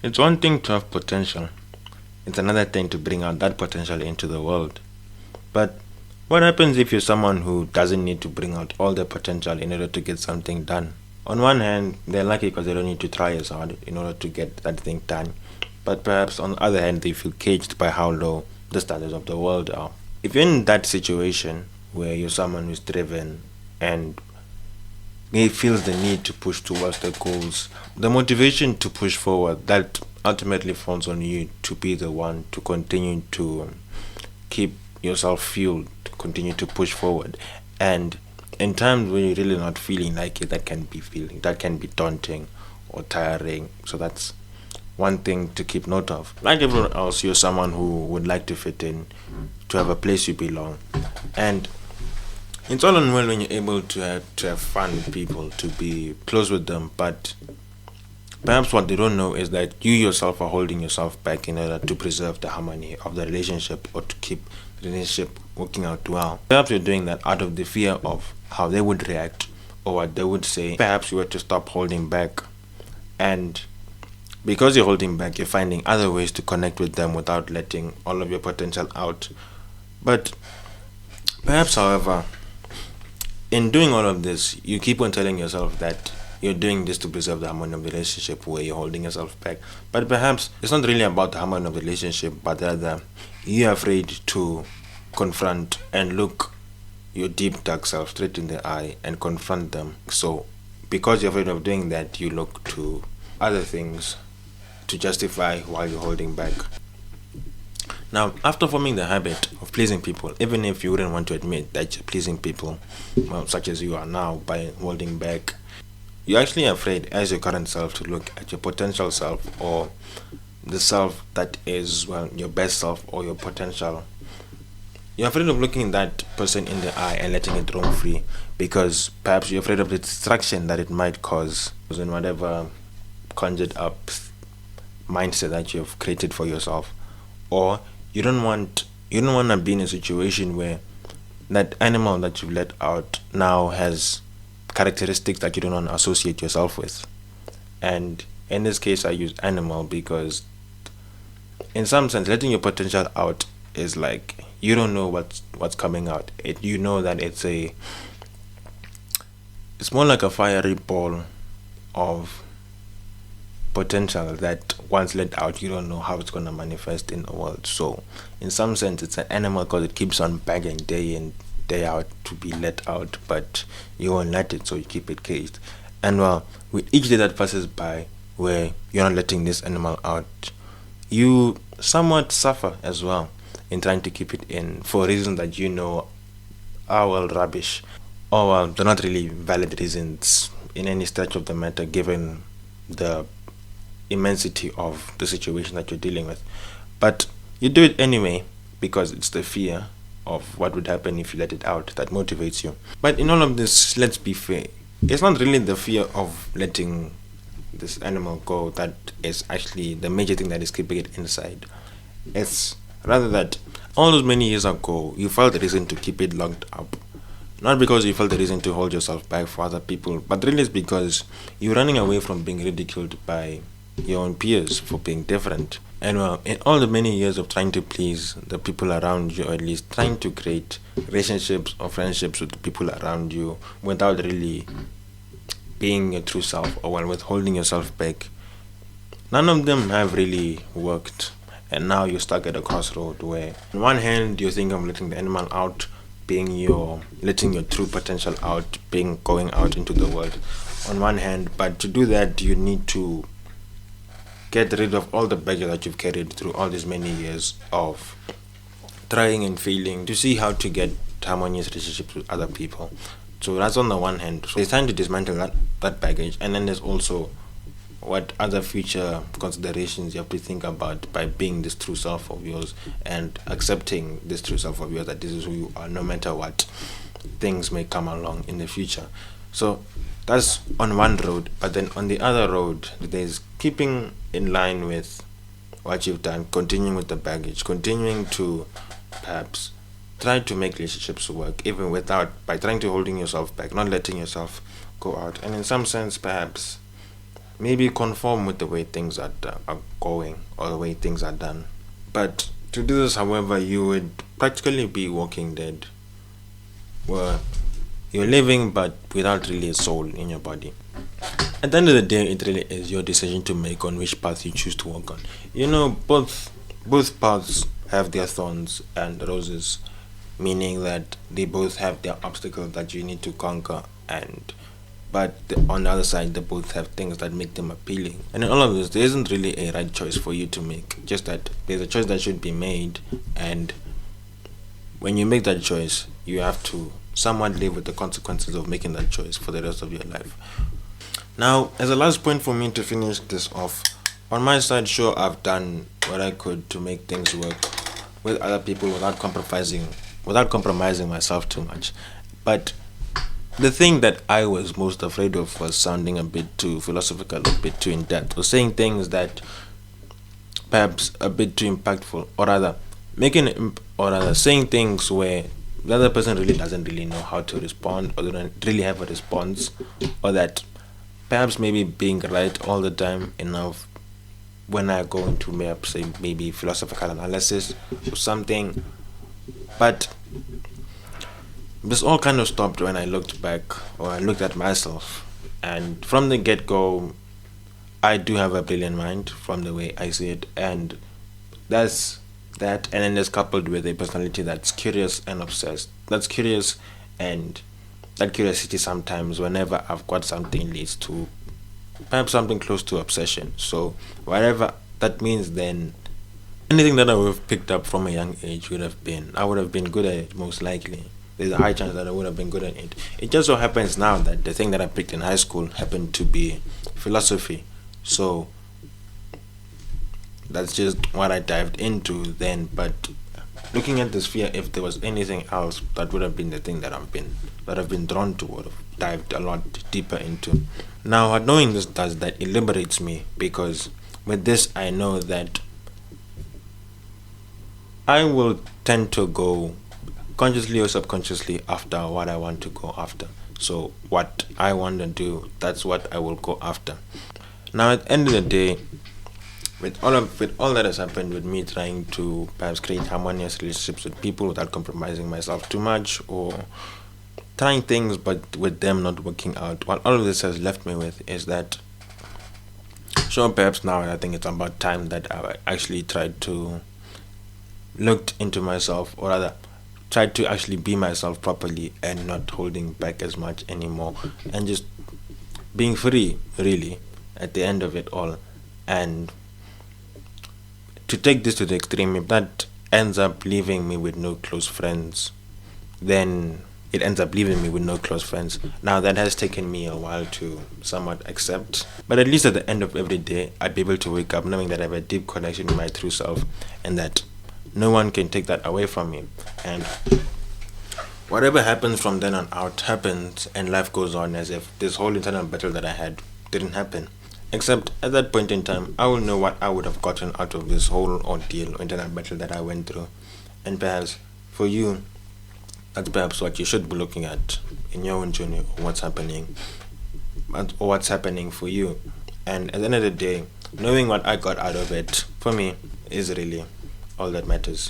It's one thing to have potential, it's another thing to bring out that potential into the world. But what happens if you're someone who doesn't need to bring out all their potential in order to get something done? On one hand, they're lucky because they don't need to try as hard in order to get that thing done. But perhaps on the other hand, they feel caged by how low the standards of the world are. If you're in that situation where you're someone who's driven and he feels the need to push towards the goals, the motivation to push forward, that ultimately falls on you to be the one to continue to keep yourself fueled, to continue to push forward. And in times when you're really not feeling like it, that can be daunting or tiring. So that's one thing to keep note of. Like everyone else, you're someone who would like to fit in, to have a place you belong. And it's all in well when you're able to have fun with people, to be close with them, but perhaps what they don't know is that you yourself are holding yourself back in order to preserve the harmony of the relationship or to keep the relationship working out well. Perhaps you're doing that out of the fear of how they would react or what they would say. Perhaps you were to stop holding back, and because you're holding back, you're finding other ways to connect with them without letting all of your potential out. But perhaps, however, in doing all of this, you keep on telling yourself that you're doing this to preserve the harmony of the relationship where you're holding yourself back. But perhaps it's not really about the harmony of the relationship, but rather you're afraid to confront and look your deep dark self straight in the eye and confront them. So because you're afraid of doing that, you look to other things to justify why you're holding back. Now, after forming the habit of pleasing people, even if you wouldn't want to admit that you're pleasing people, well, such as you are now by holding back, you're actually afraid as your current self to look at your potential self or the self that is, well, your best self or your potential. You're afraid of looking that person in the eye and letting it roam free because perhaps you're afraid of the distraction that it might cause in whatever conjured up mindset that you've created for yourself. Or you don't want to be in a situation where that animal that you've let out now has characteristics that you don't want to associate yourself with. And in this case, I use animal because in some sense letting your potential out is like you don't know what's coming out. You know that it's more like a fiery ball of potential that once let out, you don't know how it's going to manifest in the world. So in some sense it's an animal because it keeps on begging day in day out to be let out, but you won't let it, so you keep it caged. And well, with each day that passes by where you're not letting this animal out, you somewhat suffer as well in trying to keep it in for reasons that you know are, well, rubbish, or well, they're not really valid reasons in any stretch of the matter given the immensity of the situation that you're dealing with. But you do it anyway because it's the fear of what would happen if you let it out that motivates you. But in all of this, let's be fair, it's not really the fear of letting this animal go that is actually the major thing that is keeping it inside. It's rather that all those many years ago you felt the reason to keep it locked up, not because you felt the reason to hold yourself back for other people, but really it's because you're running away from being ridiculed by your own peers for being different. And well, in all the many years of trying to please the people around you, or at least trying to create relationships or friendships with the people around you without really being your true self, or while withholding yourself back, none of them have really worked. And now you're stuck at a crossroad where on one hand you think of letting the animal out, being your letting your true potential out, being going out into the world on one hand, but to do that you need to get rid of all the baggage that you've carried through all these many years of trying and failing to see how to get harmonious relationships with other people. So that's on the one hand. So it's time to dismantle that baggage, and then there's also what other future considerations you have to think about by being this true self of yours and accepting this true self of yours, that this is who you are no matter what things may come along in the future. So that's on one road, but then on the other road there's keeping in line with what you've done, continuing with the baggage, continuing to perhaps try to make relationships work even without, by trying to holding yourself back, not letting yourself go out, and in some sense perhaps maybe conform with the way things are going or the way things are done. But to do this, however, you would practically be walking dead, where you're living but without really a soul in your body. At the end of the day, it really is your decision to make on which path you choose to walk on. Both paths have their thorns and roses, meaning that they both have their obstacles that you need to conquer, and on the other side, they both have things that make them appealing. And in all of this, there isn't really a right choice for you to make. Just that there's a choice that should be made, and when you make that choice, you have to somewhat live with the consequences of making that choice for the rest of your life. Now, as a last point for me to finish this off, on my side, sure, I've done what I could to make things work with other people without compromising myself too much. But the thing that I was most afraid of was sounding a bit too philosophical, a bit too in depth, or saying things that perhaps a bit too impactful, or rather, saying things where the other person really doesn't really know how to respond, or they don't really have a response, or that perhaps maybe being right all the time enough when I go into maybe philosophical analysis or something. But this all kind of stopped when I looked back, or I looked at myself, and from the get go, I do have a brilliant mind from the way I see it, and that's that. And then it's coupled with a personality that's curious and obsessed. That's curious, and that curiosity sometimes, whenever I've got something, leads to perhaps something close to obsession. So whatever that means, then anything that I would have picked up from a young age I would have been good at it most likely. There's a high chance that I would have been good at it. It just so happens now that the thing that I picked in high school happened to be philosophy. So that's just what I dived into then. But looking at the sphere, if there was anything else, that would have been the thing that I've been drawn to, or dived a lot deeper into. Now, what knowing this does, that it liberates me, because with this I know that I will tend to go consciously or subconsciously after what I want to go after. So what I want to do, that's what I will go after. Now, at the end of the day, with all that has happened, with me trying to perhaps create harmonious relationships with people without compromising myself too much, or trying things but with them not working out, what all of this has left me with is that, sure, perhaps now I think it's about time that I actually tried to looked into myself, or rather tried to actually be myself properly, and not holding back as much anymore, and just being free, really, at the end of it all. And to take this to the extreme, if that ends up leaving me with no close friends, then it ends up leaving me with no close friends. Now, that has taken me a while to somewhat accept, but at least at the end of every day, I'd be able to wake up knowing that I have a deep connection with my true self, and that no one can take that away from me. And whatever happens from then on out happens, and life goes on as if this whole internal battle that I had didn't happen. Except at that point in time, I will know what I would have gotten out of this whole ordeal or internal battle that I went through. And perhaps for you, that's perhaps what you should be looking at in your own journey, or what's happening for you. And at the end of the day, knowing what I got out of it, for me, is really all that matters.